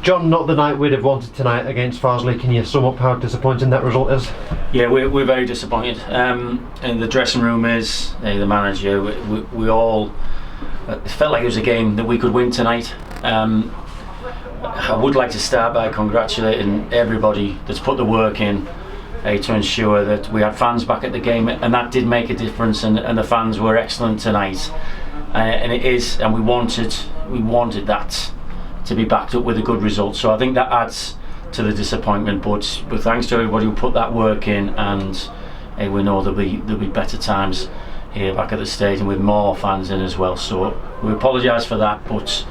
John, not the night we'd have wanted tonight against Farsley. Can you sum up how disappointing that result is? Yeah, we're very disappointed. And the dressing room is, the manager, we all, it felt like it was a game that we could win tonight. I would like to start by congratulating everybody that's put the work in to ensure that we had fans back at the game, and that did make a difference, and the fans were excellent tonight. And it is, and we wanted that to be backed up with a good result. So I think that adds to the disappointment. But thanks to everybody who put that work in, and we know there'll be better times here back at the stadium with more fans in as well. So we apologise for that, but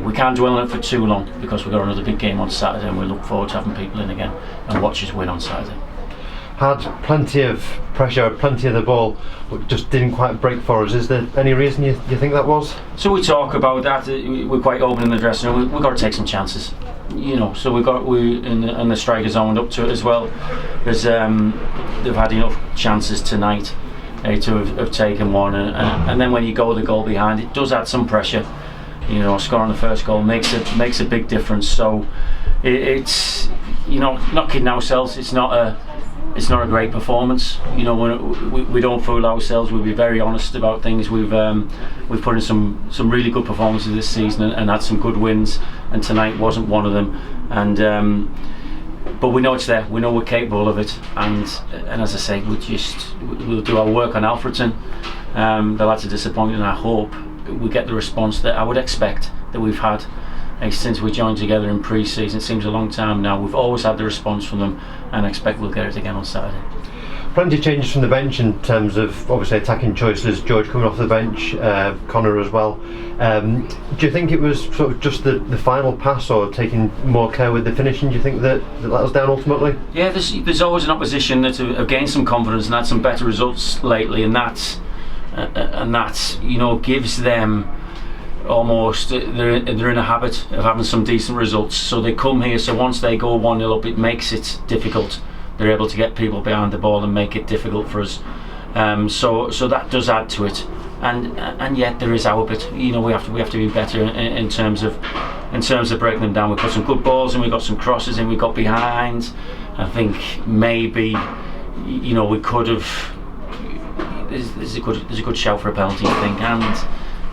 we can't dwell on it for too long because we've got another big game on Saturday, and we look forward to having people in again and watch us win on Saturday. Had plenty of pressure, plenty of the ball, but just didn't quite break for us. Is there any reason you think that was? So we talk about that. We're quite open in the dressing room. We've got to take some chances, So and the strikers owned up to it as well, because they've had enough chances tonight to have taken one, and then when you go the goal behind, it does add some pressure. Scoring the first goal makes a big difference. So it's not kidding ourselves. It's not a great performance. We don't fool ourselves. We'll be very honest about things. We've put in some really good performances this season and had some good wins, and tonight wasn't one of them. And but we know it's there. We know we're capable of it. And as I say, we'll do our work on Alfreton. The lads are disappointed, and I hope we get the response that I would expect that we've had since we joined together in pre-season. It seems a long time now. We've always had the response from them, and I expect we'll get it again on Saturday. Plenty of changes from the bench in terms of obviously attacking choices. George coming off the bench, Connor as well. Do you think it was sort of just the final pass, or taking more care with the finishing? Do you think that let us down ultimately? Yeah, there's always an opposition that have gained some confidence and had some better results lately, and that gives them almost, they're in a habit of having some decent results, so they come here. So once they go 1-0 up, it makes it difficult. They're able to get people behind the ball and make it difficult for us. So that does add to it, and yet there is our bit. We have to be better in terms of breaking them down. We've got some good balls, and we've got some crosses, and we got behind. I think maybe we could have. There's a good shout for a penalty, I think,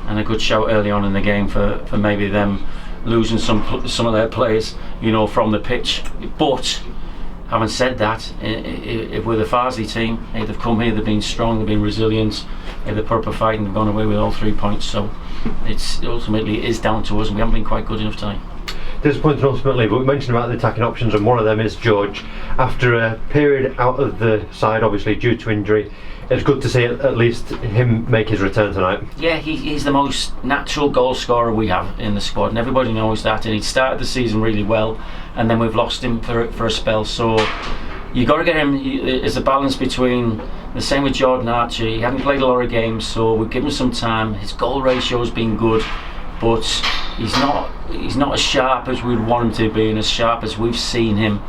and a good shout early on in the game for maybe them losing some of their players, from the pitch. But having said that, if we're the Farsley team, they've come here, they've been strong, they've been resilient, they've put up a fight, and they've gone away with all 3 points. So it's ultimately it is down to us, and we haven't been quite good enough tonight. Disappointing ultimately, but we mentioned about the attacking options, and one of them is George. After a period out of the side, obviously due to injury, it's good to see at least him make his return tonight. Yeah, he's the most natural goal scorer we have in the squad, and everybody knows that. And he started the season really well, and then we've lost him for a spell. So you got to get him. There's a balance between the same with Jordan Archer. He hadn't played a lot of games, so we've given him some time. His goal ratio has been good, but he's not as sharp as we'd want him to be, and as sharp as we've seen him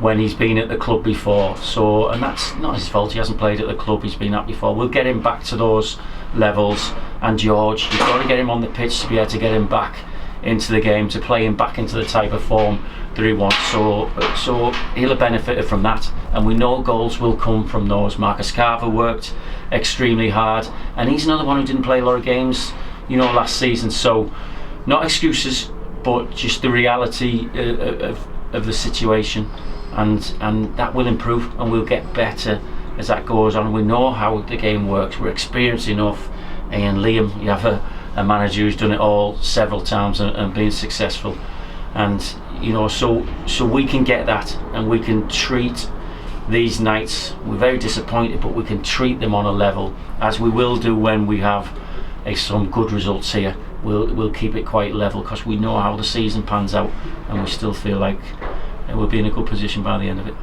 when he's been at the club before. So, and that's not his fault. He hasn't played at the club he's been at before. We'll get him back to those levels. And George, you've got to get him on the pitch to be able to get him back into the game, to play him back into the type of form that he wants. So he'll have benefited from that, and we know goals will come from those. Marcus Carver worked extremely hard, and he's another one who didn't play a lot of games, last season. So not excuses, but just the reality of the situation. And that will improve, and we'll get better as that goes on. We know how the game works. We're experienced enough. And Liam, you have a manager who's done it all several times and been successful. And so we can get that, and we can treat these nights. We're very disappointed, but we can treat them on a level, as we will do when we have some good results here. We'll keep it quite level, because we know how the season pans out, and we still feel like we'll be in a good position by the end of it.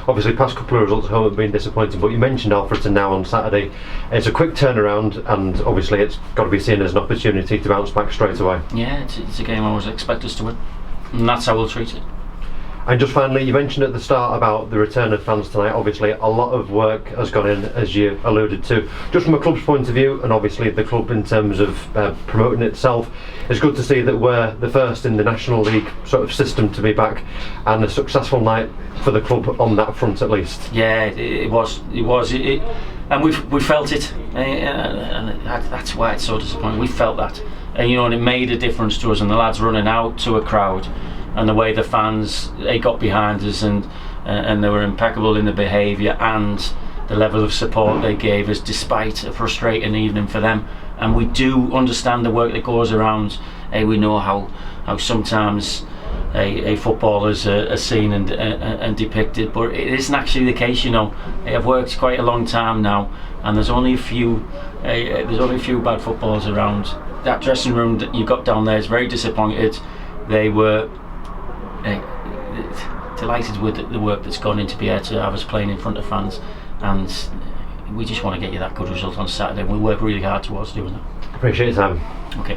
Obviously, past couple of results at home have been disappointing, but you mentioned Alfreton now on Saturday. It's a quick turnaround, and obviously it's got to be seen as an opportunity to bounce back straight away. Yeah, it's a game I always expect us to win, and that's how we'll treat it. And just finally, you mentioned at the start about the return of fans tonight. Obviously, a lot of work has gone in, as you alluded to. Just from a club's point of view, and obviously the club in terms of promoting itself, it's good to see that we're the first in the National League sort of system to be back, and a successful night for the club on that front at least. Yeah, it was, and we felt it, and that's why it's so disappointing. We felt that, and and it made a difference to us, and the lads running out to a crowd. And the way the fans, they got behind us, and they were impeccable in the behaviour and the level of support they gave us, despite a frustrating evening for them. And we do understand the work that goes around. We know how sometimes footballers are seen and depicted, but it isn't actually the case. I've worked quite a long time now, and there's only a few bad footballers around. That dressing room that you got down there is very disappointed. They were delighted with the work that's gone in to be able to have us playing in front of fans, and we just want to get you that good result on Saturday. We work really hard towards doing that. Appreciate your time. Okay.